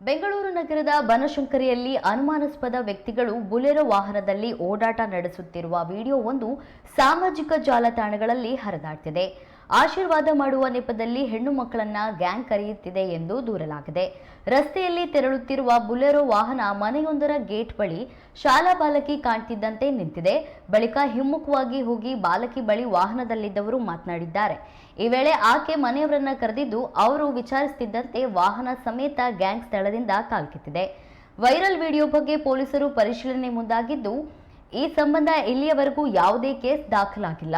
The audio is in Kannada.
ಬೆಂಗಳೂರು ನಗರದ ಬನಶಂಕರಿಯಲ್ಲಿ ಅನುಮಾನಾಸ್ಪದ ವ್ಯಕ್ತಿಗಳು ಬುಲೆರೋ ವಾಹನದಲ್ಲಿ ಓಡಾಟ ನಡೆಸುತ್ತಿರುವ ವಿಡಿಯೋವೊಂದು ಸಾಮಾಜಿಕ ಜಾಲತಾಣಗಳಲ್ಲಿ ಹರಿದಾಡ್ತಿದೆ. ಆಶೀರ್ವಾದ ಮಾಡುವ ನೆಪದಲ್ಲಿ ಹೆಣ್ಣು ಮಕ್ಕಳನ್ನ ಗ್ಯಾಂಗ್ ಕರೆಯುತ್ತಿದೆ ಎಂದು ದೂರಲಾಗಿದೆ. ರಸ್ತೆಯಲ್ಲಿ ತೆರಳುತ್ತಿರುವ ಬುಲೆರೋ ವಾಹನ ಮನೆಯೊಂದರ ಗೇಟ್ ಬಳಿ ಶಾಲಾ ಬಾಲಕಿ ಕಾಣ್ತಿದ್ದಂತೆ ನಿಂತಿದೆ. ಬಳಿಕ ಹಿಮ್ಮುಖವಾಗಿ ಹೋಗಿ ಬಾಲಕಿ ಬಳಿ ವಾಹನದಲ್ಲಿದ್ದವರು ಮಾತನಾಡಿದ್ದಾರೆ. ಈ ವೇಳೆ ಆಕೆ ಮನೆಯವರನ್ನ ಕರೆದಿದ್ದು ಅವರು ವಿಚಾರಿಸುತ್ತಿದ್ದಂತೆ ವಾಹನ ಸಮೇತ ಗ್ಯಾಂಗ್ ಸ್ಥಳದಿಂದ ಕಾಲ್ಕಿತ್ತಿದೆ. ವೈರಲ್ ವಿಡಿಯೋ ಬಗ್ಗೆ ಪೊಲೀಸರು ಪರಿಶೀಲನೆ ಮುಂದಾಗಿದ್ದು, ಈ ಸಂಬಂಧ ಇಲ್ಲಿಯವರೆಗೂ ಯಾವುದೇ ಕೇಸ್ ದಾಖಲಾಗಿಲ್ಲ.